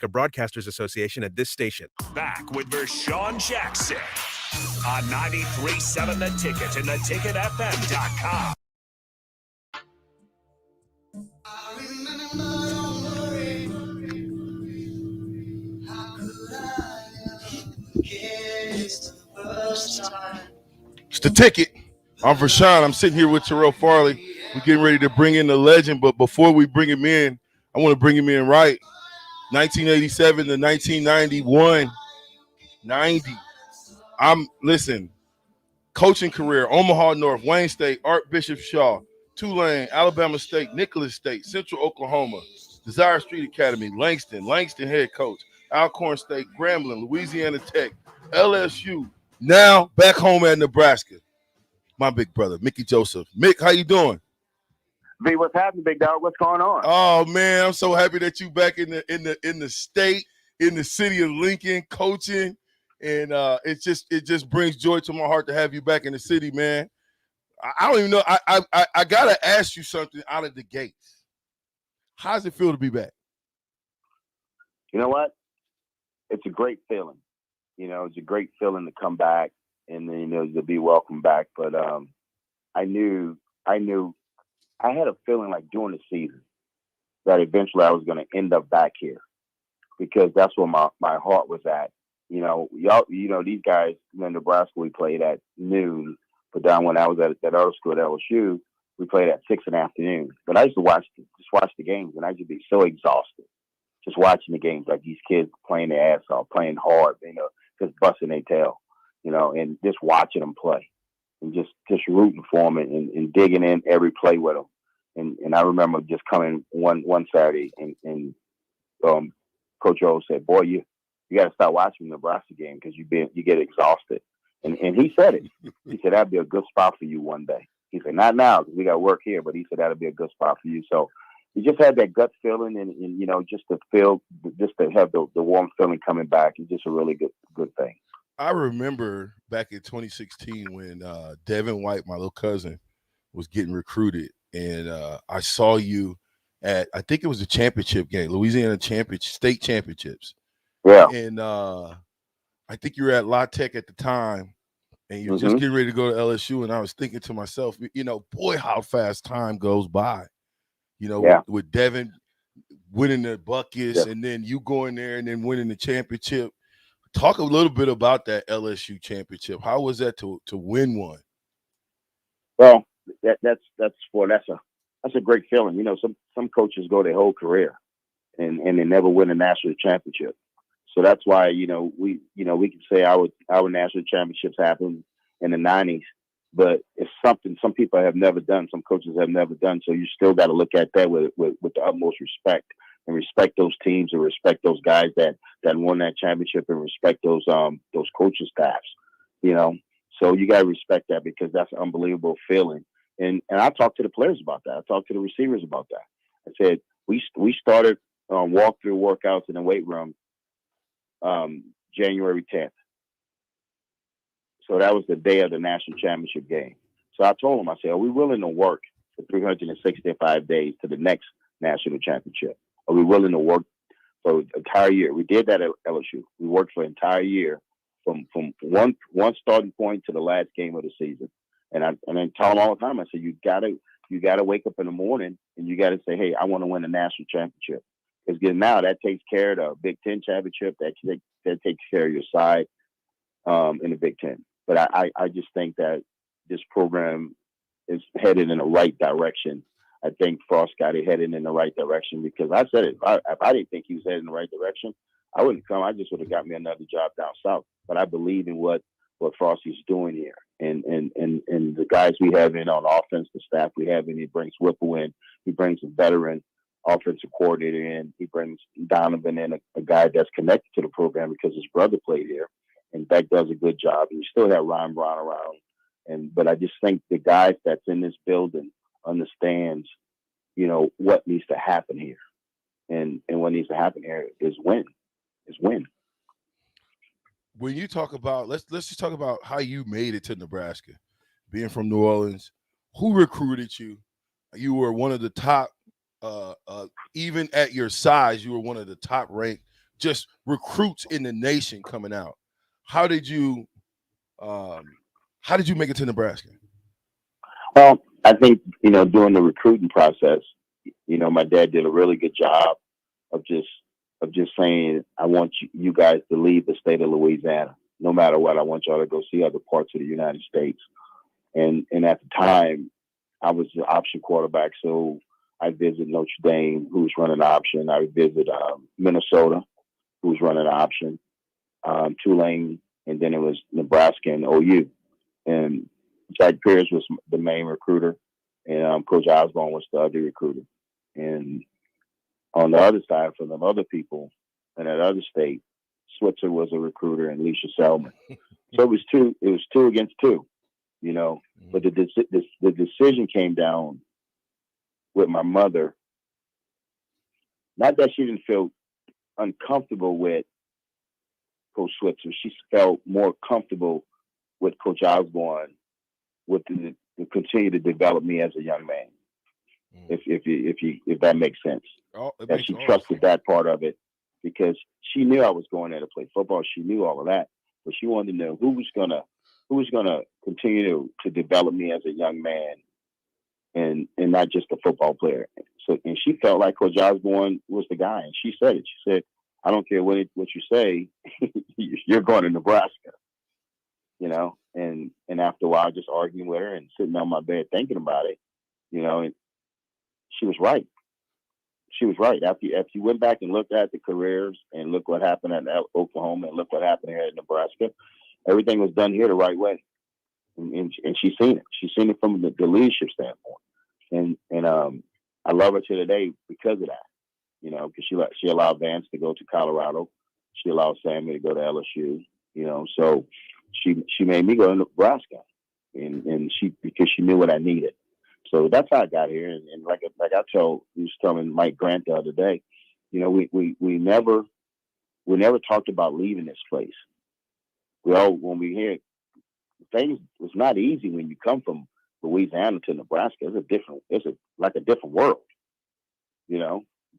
Broadcasters Association at this station. Back with Vershan Jackson on 93.7 The Ticket and theticketfm.com. I remember, don't worry. How could I ever forget? It's the first time. It's The Ticket. I'm Vershan. I'm sitting here with Terrell, Farley. We're getting ready to bring in the legend, but before we bring him in, I want to bring him in right. 1987 to 1991. 90. Listen, coaching career, Omaha North, Wayne State, Archbishop Shaw, Tulane, Alabama State, Nicholas State, Central Oklahoma, Desire Street Academy, Langston head coach, Alcorn State, Grambling, Louisiana Tech, LSU, now back home at Nebraska. My big brother, Mickey Joseph. Mick, how you doing? B, what's happening, big dog? What's going on? Oh man, I'm so happy that you back in the state, in the city of Lincoln, coaching, and it just brings joy to my heart to have you back in the city, man. I don't even know. I gotta ask you something out of the gates. How does it feel to be back? You know what? It's a great feeling. It's a great feeling to come back and then to be welcomed back. But I knew I had a feeling like during the season that eventually I was going to end up back here because that's where my heart was at. These guys in Nebraska, we played at noon, but down when I was at that other school at LSU, we played at 6 in the afternoon. But I used to watch the games, and I used to be so exhausted just watching the games, like these kids playing their ass off, playing hard, just busting their tail, and just watching them play. And just rooting for them and digging in every play with them. And I remember just coming one Saturday and Coach O said, "Boy, you got to start watching the Nebraska game because you get exhausted." And he said it. He said that'd be a good spot for you one day. He said not now because we got work here, but he said that'd be a good spot for you. So you just had that gut feeling, and just to have the warm feeling coming back is just a really good thing. I remember back in 2016 when Devin White, my little cousin, was getting recruited, and I saw you at, I think it was a championship game, Louisiana state championships. Yeah. And I think you were at La Tech at the time, and you were just getting ready to go to LSU, and I was thinking to myself, boy, how fast time goes by. With Devin winning the buckets, and then you going there and then winning the championship. Talk a little bit about that LSU championship. How was that to win one? Well, that's a great feeling. Some coaches go their whole career and they never win a national championship. So that's why we can say our national championships happened in the 90s, but it's something some people have never done, some coaches have never done. So you still got to look at that with the utmost respect. And respect those teams and respect those guys that won that championship and respect those coaching staffs, So you got to respect that because that's an unbelievable feeling. And I talked to the players about that. I talked to the receivers about that. I said we started walkthrough workouts in the weight room January 10th. So that was the day of the national championship game. So I told them, I said, are we willing to work for 365 days to the next national championship? Are we willing to work for the entire year? We did that at LSU. We worked for an entire year from one starting point to the last game of the season. And I tell them all the time, I said, you gotta wake up in the morning and you gotta say, hey, I want to win a national championship. Because now that takes care of the Big Ten championship. That takes care of your side in the Big Ten. But I just think that this program is headed in the right direction. I think Frost got it headed in the right direction because I said it. If I didn't think he was headed in the right direction, I wouldn't come. I just would have got me another job down south. But I believe in what Frosty's doing here, and the guys we have in on offense, the staff we have in. He brings Whipple in. He brings a veteran offensive coordinator in. He brings Donovan in, a guy that's connected to the program because his brother played here, and Beck does a good job. And you still have Ryan Brown around, but I just think the guys that's in this building understands, what needs to happen here. And what needs to happen here is win. When you talk about, let's just talk about how you made it to Nebraska. Being from New Orleans, who recruited you? You were one of the top, even at your size, you were one of the top ranked just recruits in the nation coming out. How did you make it to Nebraska? Well, I think, during the recruiting process, my dad did a really good job of just saying, I want you guys to leave the state of Louisiana. No matter what, I want y'all to go see other parts of the United States. And at the time, I was the option quarterback, so I visited Notre Dame, who was running option. I visited Minnesota, who was running option, Tulane, and then it was Nebraska and OU. And Jack Pierce was the main recruiter, and Coach Osborne was the other recruiter. And on the other side, for the other people in that other state, Switzer was a recruiter and Leisha Selman. So it was two against two, But the decision came down with my mother. Not that she didn't feel uncomfortable with Coach Switzer. She felt more comfortable with Coach Osborne, with to continue to develop me as a young man. If that makes sense. That she trusted that part of it, because she knew I was going there to play football. She knew all of that, but she wanted to know who was gonna continue to develop me as a young man, and not just a football player. So, and she felt like Coach Osborne was the guy, and she said it. She said, "I don't care what you say, you're going to Nebraska." And after a while, just arguing with her and sitting on my bed thinking about it, and she was right. She was right. After you went back and looked at the careers and look what happened at Oklahoma and look what happened here at Nebraska, everything was done here the right way. And she's seen it. She's seen it from the leadership standpoint. And I love her to today because of that, because she allowed Vance to go to Colorado. She allowed Sammy to go to LSU, so she made me go to Nebraska, and because she knew what I needed. So that's how I got here. And like I was telling Mike Grant the other day, we never talked about leaving this place. When we hear things, it's not easy when you come from Louisiana to Nebraska. It's like a different world,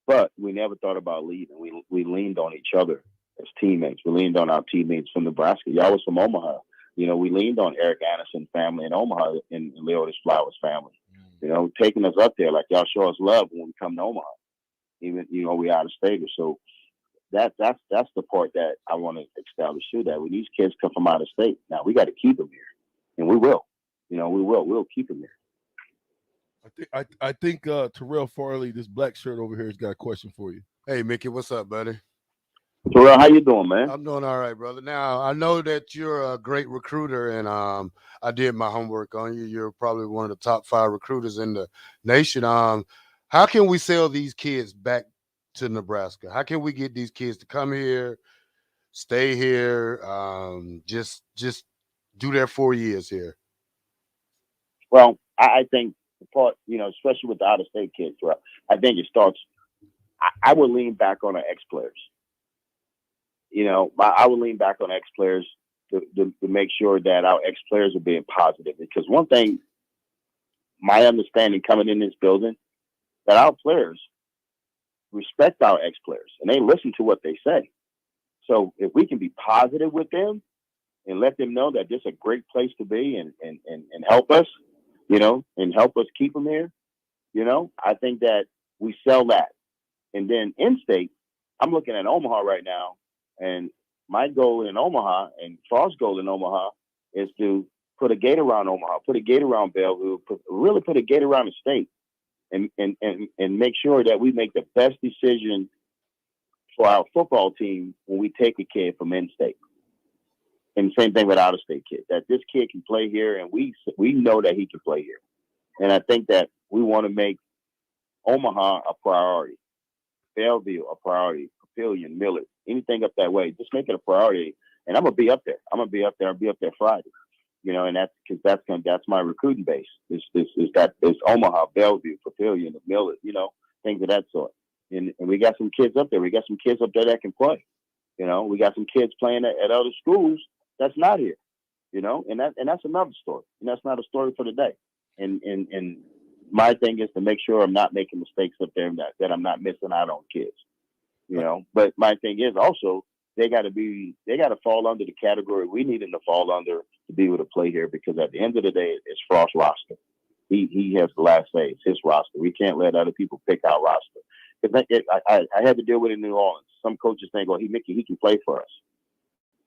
but we never thought about leaving. We leaned on each other as teammates. We leaned on our teammates from Nebraska. Y'all was from Omaha. We leaned on Eric Anderson family in Omaha and Leotis Flowers family. Taking us up there, like y'all show us love when we come to Omaha. Even we out of state. So that's the part that I want to establish too. That when these kids come from out of state, now we got to keep them here, and we will. We'll keep them here. I think Terrell Farley, this black shirt over here, has got a question for you. Hey, Mickey, what's up, buddy? Terrell, how you doing, man? I'm doing all right, brother. Now, I know that you're a great recruiter, and I did my homework on you. You're probably one of the top 5 recruiters in the nation. How can we sell these kids back to Nebraska? How can we get these kids to come here, stay here, just do their 4 years here? Well, I think the part, especially with the out-of-state kids, Terrell, I think it starts – I would lean back on our ex-players. I would lean back on ex-players to make sure that our ex-players are being positive. Because one thing, my understanding coming in this building, that our players respect our ex-players and they listen to what they say. So if we can be positive with them and let them know that this is a great place to be and help us, and help us keep them here, I think that we sell that. And then in-state, I'm looking at Omaha right now. And my goal in Omaha and Frost's goal in Omaha is to put a gate around Omaha, put a gate around Bellevue, really put a gate around the state, and make sure that we make the best decision for our football team when we take a kid from in-state. And same thing with out-of-state kids, that this kid can play here, and we know that he can play here. And I think that we want to make Omaha a priority, Bellevue a priority, Papillion, Millard, anything up that way, just make it a priority. And I'm gonna be up there. I'll be up there Friday. And that's because that's my recruiting base. It's Omaha, Bellevue, Papillion, Millard, things of that sort. And we got some kids up there. We got some kids up there that can play. We got some kids playing at other schools that's not here. And that's another story. And that's not a story for today. And my thing is to make sure I'm not making mistakes up there, that I'm not missing out on kids. you know. But my thing is also they got to fall under the category we need them to fall under to be able to play here, because at the end of the day, it's Frost's roster. He has the last say. It's his roster. We can't let other people pick our roster. Because I had to deal with it in New Orleans. Some coaches think, "Oh, he can play for us.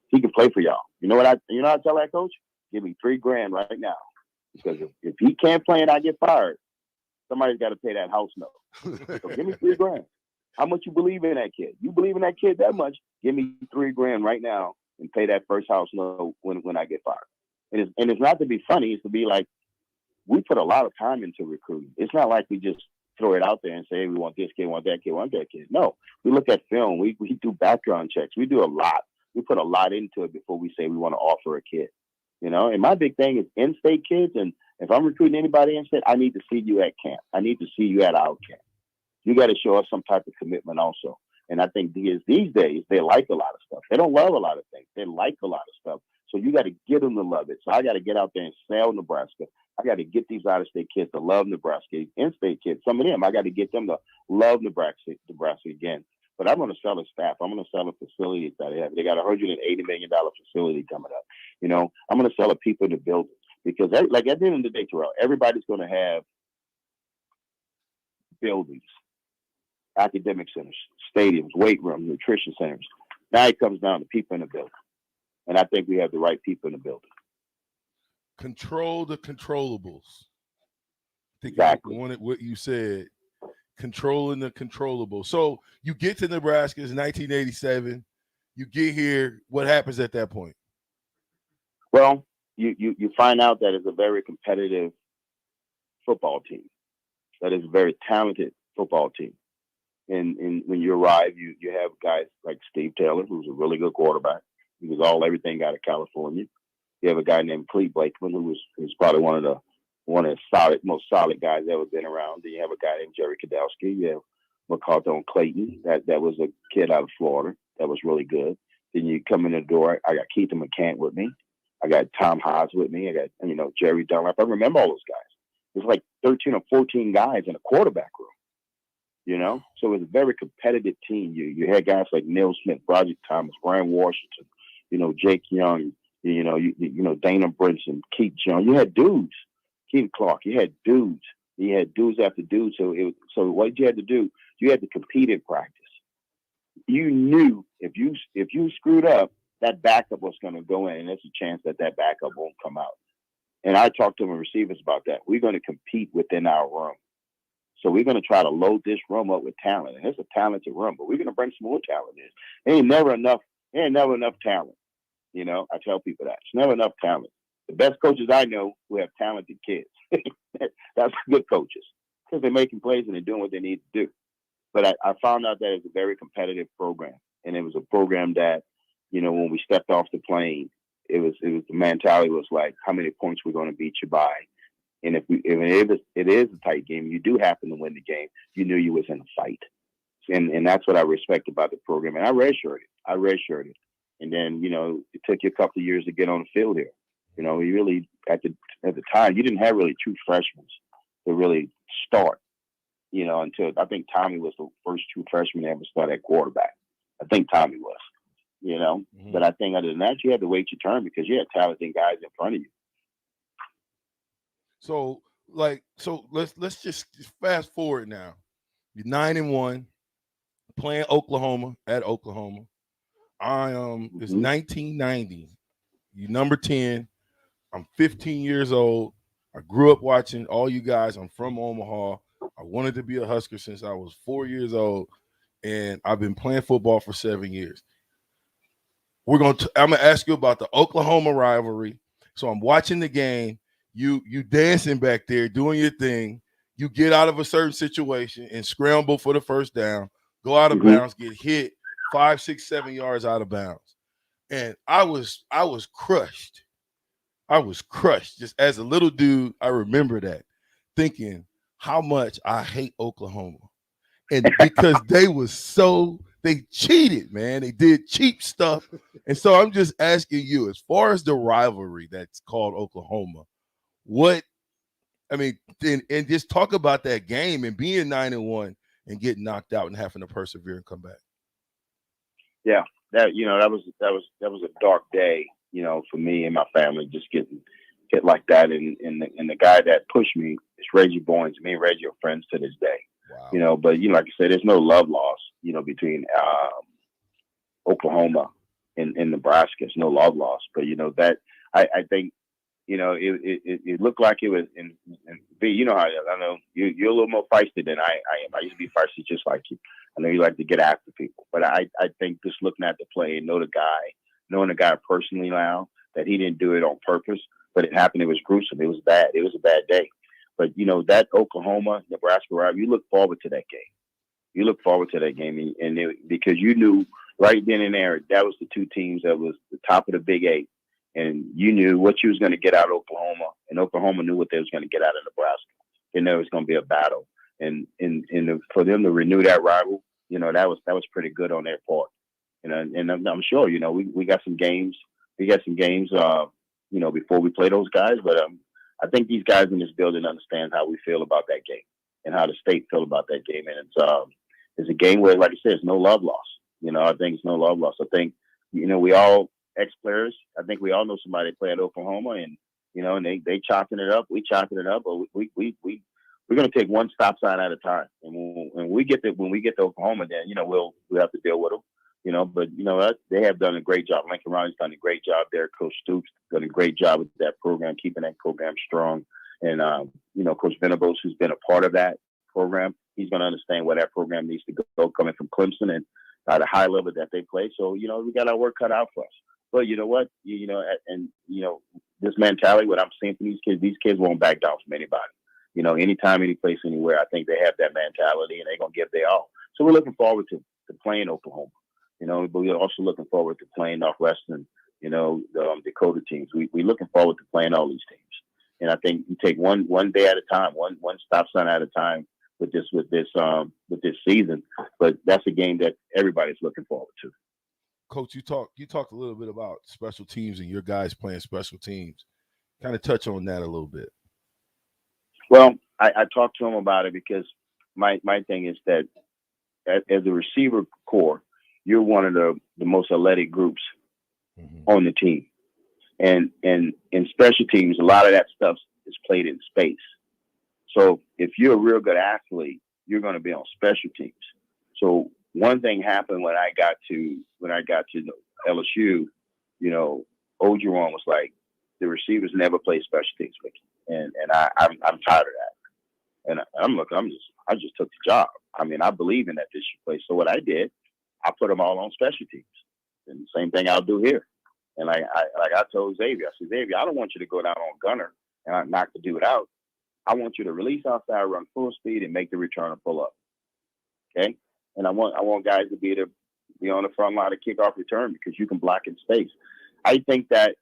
He can play for y'all." You know what I tell that coach? Give me $3,000 right now, because if he can't play and I get fired, somebody's got to pay that house note. So give me $3,000. How much you believe in that kid? You believe in that kid that much? Give me $3,000 right now and pay that first house note when I get fired. And it's not to be funny. It's to be like, we put a lot of time into recruiting. It's not like we just throw it out there and say, hey, we want this kid, want that kid, want that kid. No, we look at film. We do background checks. We do a lot. We put a lot into it before we say we want to offer a kid. You know, and my big thing is in-state kids. And if I'm recruiting anybody in-state, I need to see you at camp. I need to see you at our camp. You got to show us some type of commitment also. And I think these days, they like a lot of stuff. They don't love a lot of things. They like a lot of stuff. So you got to get them to love it. So I got to get out there and sell Nebraska. I got to get these out-of-state kids to love Nebraska. In-state kids, some of them, I got to get them to love Nebraska again. But I'm going to sell a staff. I'm going to sell a facility that they have. They got a $180 million facility coming up. You know, I'm going to sell the people to build it. Because, like, at the end of the day, Terrell, everybody's going to have buildings, academic centers, stadiums, weight rooms, nutrition centers. Now it comes down to people in the building. And I think we have the right people in the building. Control the controllables. I think exactly. I wanted what you said. Controlling the controllable. So you get to Nebraska, it's 1987. You get here. What happens at that point? Well, you find out that it's a very competitive football team. That is a very talented football team. And when you arrive, you have guys like Steve Taylor, who's a really good quarterback. He was everything out of California. You have a guy named Cleve Blakeman, who's probably one of the most solid guys ever been around. Then you have a guy named Jerry Kadowski. You have McCarthon Clayton, that was a kid out of Florida that was really good. Then you come in the door, I got Keith McCant with me. I got Tom Haas with me. I got, Jerry Dunlap. I remember all those guys. There's like 13 or 14 guys in a quarterback room. So it was a very competitive team. You had guys like Neil Smith, Broderick Thomas, Brian Washington, Jake Young, Dana Brinson, Keith Jones. You had dudes. Keith Clark. You had dudes. You had dudes after dudes. So what you had to do, you had to compete in practice. You knew if you screwed up, that backup was going to go in, and there's a chance that backup won't come out. And I talked to my receivers about that. We're going to compete within our room. So we're going to try to load this room up with talent. And it's a talented room, but we're going to bring some more talent in. There ain't never enough talent. I tell people that. It's never enough talent. The best coaches I know who have talented kids. That's good coaches, because they're making plays and they're doing what they need to do. But I found out that it's a very competitive program. And it was a program that, when we stepped off the plane, it was the mentality was like, how many points we're going to beat you by. And if it is a tight game, you do happen to win the game, you knew you was in a fight. And that's what I respect about the program. And I redshirted. And then, it took you a couple of years to get on the field here. You really, at the time, you didn't have really true freshmen to really start, until I think Tommy was the first true freshman to ever start at quarterback. I think Tommy was, Mm-hmm. But I think other than that, you had to wait your turn because you had talented guys in front of you. So let's just fast forward now. You're 9-1, playing Oklahoma at Oklahoma. It's 1990. You're number 10. I'm 15 years old. I grew up watching all you guys. I'm from Omaha. I wanted to be a Husker since I was 4 years old, and I've been playing football for 7 years. I'm gonna ask you about the Oklahoma rivalry. So I'm watching the game. You dancing back there, doing your thing. You get out of a certain situation and scramble for the first down, go out of bounds, get hit 5, 6, 7 yards out of bounds. And I was crushed. I was crushed. Just as a little dude, I remember that, thinking how much I hate Oklahoma. And because they cheated, man. They did cheap stuff. And so I'm just asking you, as far as the rivalry that's called Oklahoma, and just talk about that game and being 9-1 and getting knocked out and having to persevere and come back. Yeah, that that was a dark day, for me and my family, just getting hit like that. And the guy that pushed me is Reggie Boynes. Me and Reggie are friends to this day. Wow. But like I said, there's no love lost, between Oklahoma and Nebraska. There's no love lost. But that I think it looked like it was. And B, you know how I know you're a little more feisty than I am. I used to be feisty just like you. I know you like to get after people, but I think just looking at the play and knowing the guy personally now, that he didn't do it on purpose, but it happened. It was gruesome. It was bad. It was a bad day. But that Oklahoma Nebraska rivalry, you look forward to that game. You look forward to that game, because you knew right then and there that was the two teams that was the top of the Big Eight, and you knew what you was going to get out of Oklahoma, and Oklahoma knew what they was going to get out of Nebraska. And there was going to be a battle, and for them to renew that rival, that was pretty good on their part. And I'm sure we got some games. We got some games, before we play those guys, but I think these guys in this building understand how we feel about that game and how the state feel about that game. And it's a game where, like I said, it's no love lost. I think it's no love lost. I think, we all ex-players. I think we all know somebody that play at Oklahoma, and and they chopping it up. We chopping it up, but we're going to take one stop sign at a time. And when we get to Oklahoma, then we'll have to deal with them. But they have done a great job. Lincoln Riley's done a great job there. Coach Stoops done a great job with that program, keeping that program strong. And Coach Venables, who's been a part of that program, he's going to understand where that program needs to go, coming from Clemson and at a high level that they play. So we got our work cut out for us. But you know what? This mentality, what I'm seeing from these kids won't back down from anybody. Anytime, any place, anywhere, I think they have that mentality, and they're going to give their all. So we're looking forward to playing Oklahoma. But we're also looking forward to playing Northwestern, the Dakota teams. We're looking forward to playing all these teams. And I think you take one day at a time, one stop sign at a time with this season. But that's a game that everybody's looking forward to. Coach, you talked a little bit about special teams and your guys playing special teams. Kind of touch on that a little bit. Well, I talked to him about it because my thing is that as a receiver core, you're one of the most athletic groups on the team. And in special teams, a lot of that stuff is played in space. So if you're a real good athlete, you're going to be on special teams. So one thing happened when I got to LSU, Ogeron was like, the receivers never play special teams with you. And I'm tired of that. And I just took the job. I mean, I believe in that this should play. So what I did, I put them all on special teams. And the same thing I'll do here. And I told Xavier, I said, Xavier, I don't want you to go down on gunner and knock the dude out. I want you to release outside, run full speed, and make the return and pull up. Okay? And I want guys to be on the front line of kickoff return because you can block in space. I think that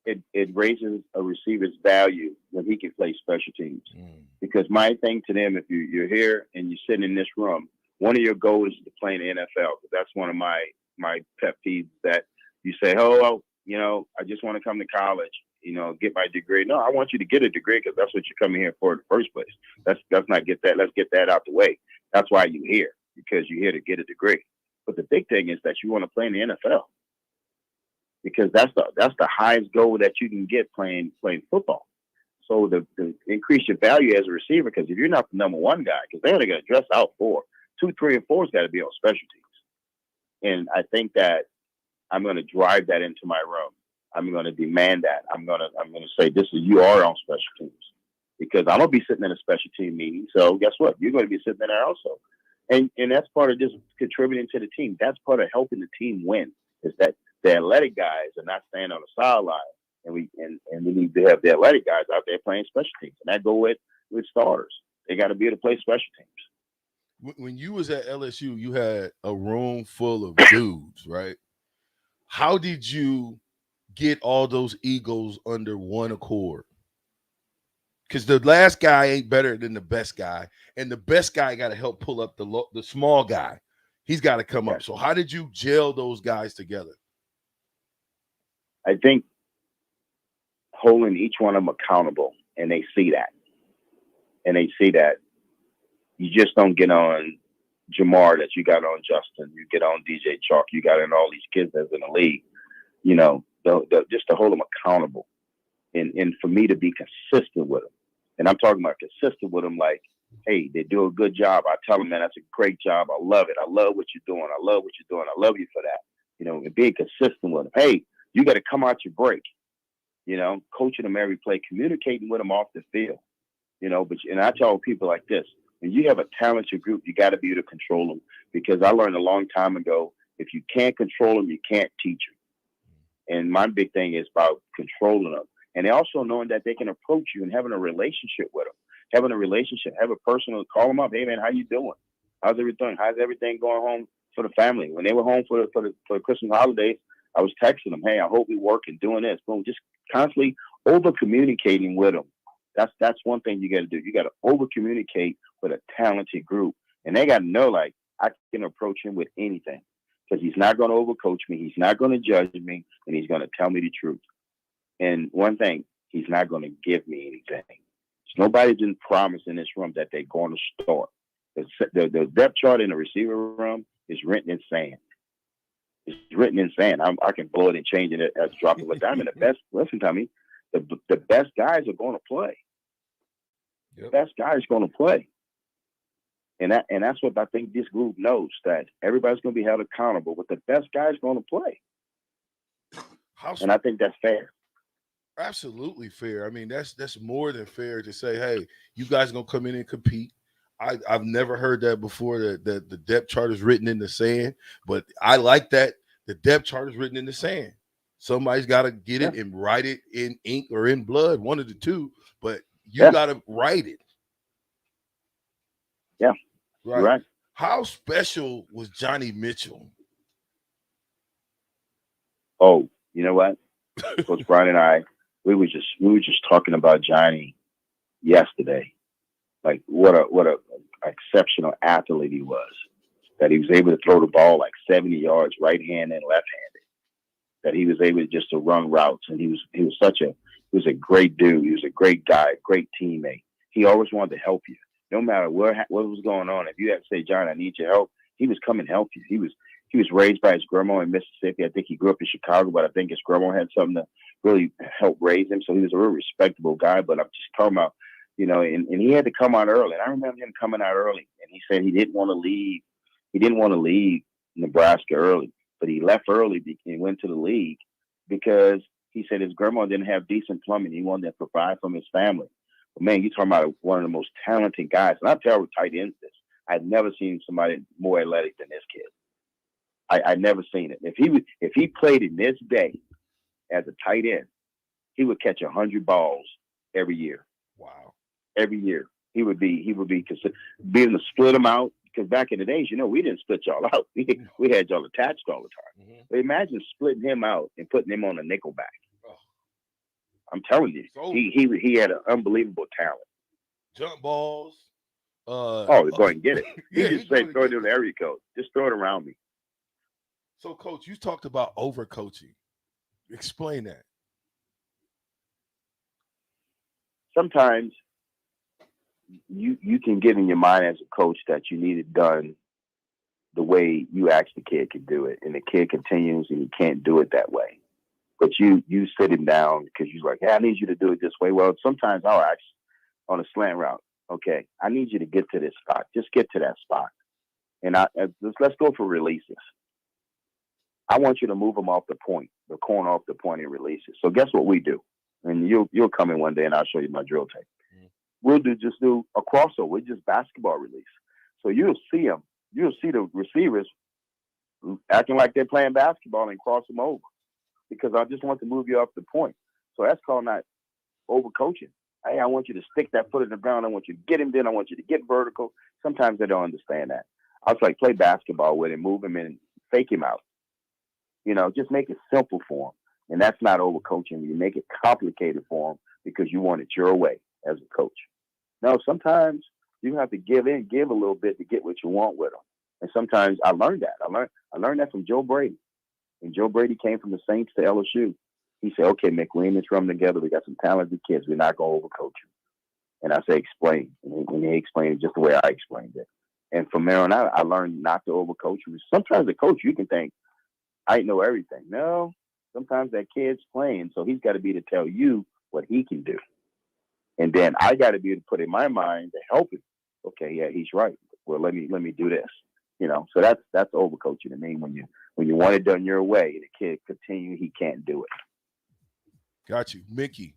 it raises a receiver's value when he can play special teams. Because my thing to them, if you're here and you're sitting in this room, one of your goals is to play in the NFL. That's one of my pet peeves that you say, I just want to come to college, get my degree. No, I want you to get a degree because that's what you're coming here for in the first place. Let's not get that. Let's get that out the way. That's why you're here, because you're here to get a degree. But the big thing is that you want to play in the NFL because that's the highest goal that you can get playing football. So to increase your value as a receiver, because if you're not the number one guy, because they're only going to dress out 4, 2, 3, and 4's got to be on special teams. And I think that I'm going to drive that into my room. I'm going to demand that. I'm going to say, you are on special teams, because I'm going to be sitting in a special team meeting. So guess what? You're going to be sitting in there also. And that's part of just contributing to the team. That's part of helping the team win, is that the athletic guys are not staying on the sideline. And we need to have the athletic guys out there playing special teams. And that go with starters. They got to be able to play special teams. When you was at LSU, you had a room full of dudes, right? How did you get all those egos under one accord? Because the last guy ain't better than the best guy, and the best guy got to help pull up the small guy. He's got to come up. So how did you gel those guys together? I think holding each one of them accountable, and they see that. And they see that you just don't get on Jamar that you got on Justin, you get on DJ Chalk, you got in all these kids that's in the league, just to hold them accountable and for me to be consistent with them. And I'm talking about consistent with them like, hey, they do a good job. I tell them, man, that's a great job. I love it. I love what you're doing. I love what you're doing. I love you for that. And being consistent with them. Hey, you got to come out your break. Coaching them every play, communicating with them off the field. And I tell people like this, when you have a talented group, you got to be able to control them, because I learned a long time ago, if you can't control them, you can't teach them. And my big thing is about controlling them. And also knowing that they can approach you and having a relationship with them. Having a relationship, have a person call them up. Hey, man, how you doing? How's everything? How's everything going home for the family? When they were home for the Christmas holidays, I was texting them, hey, I hope we work and doing this. Boom, just constantly over-communicating with them. That's one thing you got to do. You got to over-communicate with a talented group. And they got to know, like, I can approach him with anything, because he's not going to overcoach me. He's not going to judge me, and he's going to tell me the truth. And one thing, he's not going to give me anything. Nobody's been promised in this room that they're going to start. The depth chart in the receiver room is written in sand. It's written in sand. I can blow it and change it at the drop of a dime. And the best, listen to me, the best guys are going to play. Yep. The best guys are going to play. And that's what I think this group knows, that everybody's going to be held accountable, but the best guys are going to play. And I think that's fair. Absolutely fair. I mean, that's more than fair to say, hey, you guys are gonna come in and compete. I've never heard that before, that the depth chart is written in the sand, but I like that the depth chart is written in the sand. Somebody's got to get it and write it in ink or in blood, one of the two, but you got to write it. Yeah. Right. How special was Johnny Mitchell? Oh, you know what? Coach Brian and I, we were just talking about Johnny yesterday. Like what a exceptional athlete he was. That he was able to throw the ball like 70 yards, right-handed and left-handed. That he was able just to run routes, and he was a great dude. He was a great guy, great teammate. He always wanted to help you, no matter what was going on. If you had to say, John, I need your help, he was come and help you. He was raised by his grandma in Mississippi. I think he grew up in Chicago, but I think his grandma had something to really help raise him. So he was a real respectable guy. But I'm just talking about, and he had to come out early. And I remember him coming out early, and he said he didn't want to leave. He didn't want to leave Nebraska early, but he left early and went to the league because he said his grandma didn't have decent plumbing. He wanted to provide from his family. But man, you're talking about one of the most talented guys. And I tell tight ends this. I've never seen somebody more athletic than this kid. I never seen it. If he played in this day as a tight end, he would catch 100 balls every year. Wow. Every year. He would be being able to split them out, because back in the days, we didn't split y'all out. We had y'all attached all the time. Mm-hmm. But imagine splitting him out and putting him on a nickelback. Oh. I'm telling you, he had an unbelievable talent. Jump balls. Go ahead and get it. He just say, throw it in the area code. Just throw it around me. So, Coach, you talked about overcoaching. Explain that. Sometimes you can get in your mind as a coach that you need it done the way you ask the kid to do it, and the kid continues and he can't do it that way. But you sit him down because you're like, hey, I need you to do it this way. Well, sometimes I'll ask on a slant route, okay, I need you to get to this spot. Just get to that spot. And let's go for releases. I want you to move them off the point, the corner off the point, and release it. So guess what we do? And you'll come in one day and I'll show you my drill tape. Mm-hmm. We'll just do a crossover. We're just basketball release. So you'll see them. You'll see the receivers acting like they're playing basketball and cross them over, because I just want to move you off the point. So that's called not overcoaching. Hey, I want you to stick that foot in the ground. I want you to get him. Then I want you to get vertical. Sometimes they don't understand that. I was like, play basketball with him, move him in, fake him out. Just make it simple for him. And that's not overcoaching. You make it complicated for him because you want it your way as a coach. No, sometimes you have to give a little bit to get what you want with them. And sometimes I learned that. I learned that from Joe Brady. When Joe Brady came from the Saints to LSU, he said, okay, Mick, we in this room together. We got some talented kids. We're not going to overcoach you. And I say, explain. And he explained it just the way I explained it. And from there on out, I learned not to overcoach. Sometimes the coach, you can think, I know everything. No, sometimes that kid's playing, so he's got to be to tell you what he can do. And then I got to be able to put in my mind to help him. Okay, yeah, he's right. Well, let me do this. So that's overcoaching to me. When you want it done your way, and the kid continue, he can't do it. Got you, Mickey.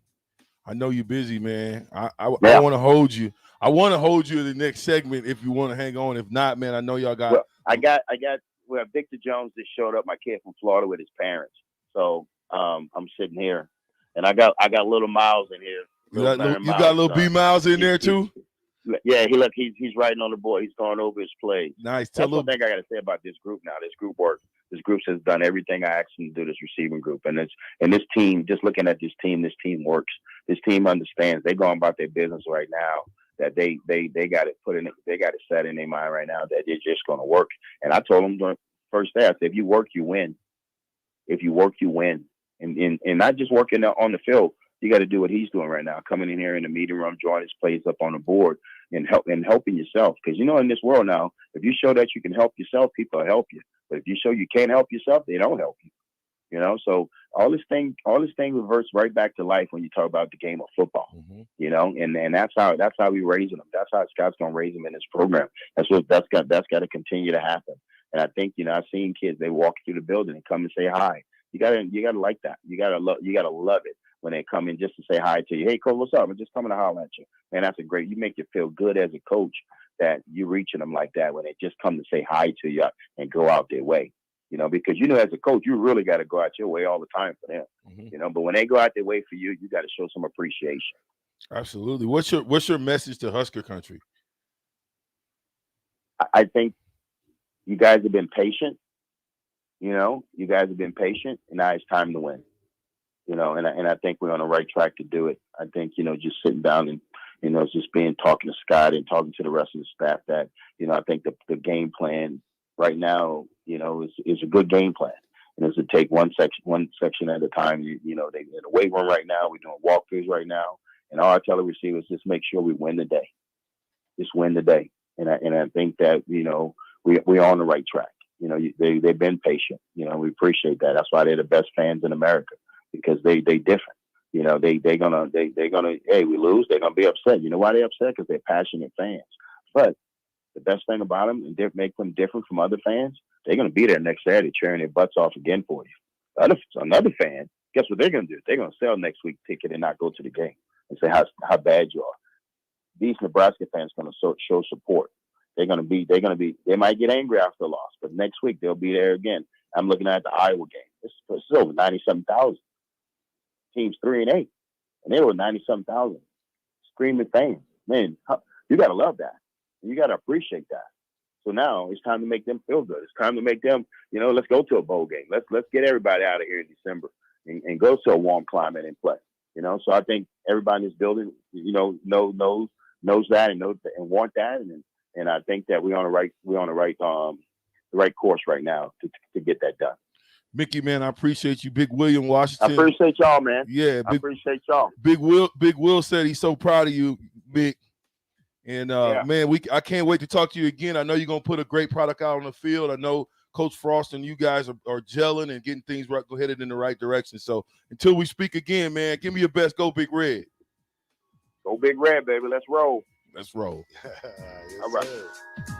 I know you're busy, man. I Yeah. want to hold you. I want to hold you in the next segment if you want to hang on. If not, man, I know y'all got. Well, I got. Well, Victor Jones just showed up. My kid from Florida with his parents. So I'm sitting here, and I got little Miles in here. You got little B Miles in there too. Yeah, he's writing on the board. He's going over his plays. Nice. That's one thing I got to say about this group now. This group work. This group has done everything I asked them to do. This receiving group and this team. Just looking at this team works. This team understands. They're going about their business right now. That they got it put in. They got it set in their mind right now that it's just going to work. And I told them during the first day, I said, if you work, you win. If you work, you win. And not just working on the field. You got to do what he's doing right now, coming in here in the meeting room, drawing his plays up on the board, and helping yourself. Because in this world now, if you show that you can help yourself, people will help you. But if you show you can't help yourself, they don't help you. So all this thing reverts right back to life when you talk about the game of football. Mm-hmm. And that's how we raising them. That's how Scott's gonna raise them in this program. That's got to continue to happen. And I think I've seen kids, they walk through the building and come and say hi. You gotta like that. You gotta love it when they come in just to say hi to you. Hey, coach, what's up? I'm just coming to holler at you. Man, that's you make you feel good as a coach that you're reaching them like that when they just come to say hi to you and go out their way. Because as a coach, you really got to go out your way all the time for them. Mm-hmm. But when they go out their way for you, you got to show some appreciation. Absolutely. What's your message to Husker country? I think you guys have been patient. You guys have been patient, and now it's time to win. And I think we're on the right track to do it. I think, just sitting down and, just talking to Scott and talking to the rest of the staff that, I think the game plan right now, is a good game plan. And it's to take one section at a time. They in the weight room right now. We're doing walkthroughs right now. And all I tell the receivers, just make sure we win the day. Just win the day. And I think that, we're on the right track. They've been patient. We appreciate that. That's why they're the best fans in America. Because they different, they're gonna, hey, we lose, they're gonna be upset. You know why they're upset? Because they're passionate fans. But the best thing about them and make them different from other fans, they're gonna be there next Saturday cheering their butts off again for you. Another fan, guess what they're gonna do? They're gonna sell next week's ticket and not go to the game and say how bad you are. These Nebraska fans gonna show support. They might get angry after the loss, but next week they'll be there again. I'm looking at the Iowa game. This is over 97,000. Teams 3-8, and they were 97,000 screaming fans. Man, you gotta love that. You gotta appreciate that. So now it's time to make them feel good. It's time to make them, let's go to a bowl game. Let's get everybody out of here in December and go to a warm climate and play. So I think everybody in this building, knows that and want that, and I think that we're on the right course right now to get that done. Mickey, man, I appreciate you. Big William Washington. I appreciate y'all, man. Yeah, I appreciate y'all. Big Will said he's so proud of you, Big. And man, I can't wait to talk to you again. I know you're gonna put a great product out on the field. I know Coach Frost and you guys are gelling and getting things headed in the right direction. So until we speak again, man, give me your best. Go Big Red. Go Big Red, baby. Let's roll. Let's roll. Yes, all right. Sir.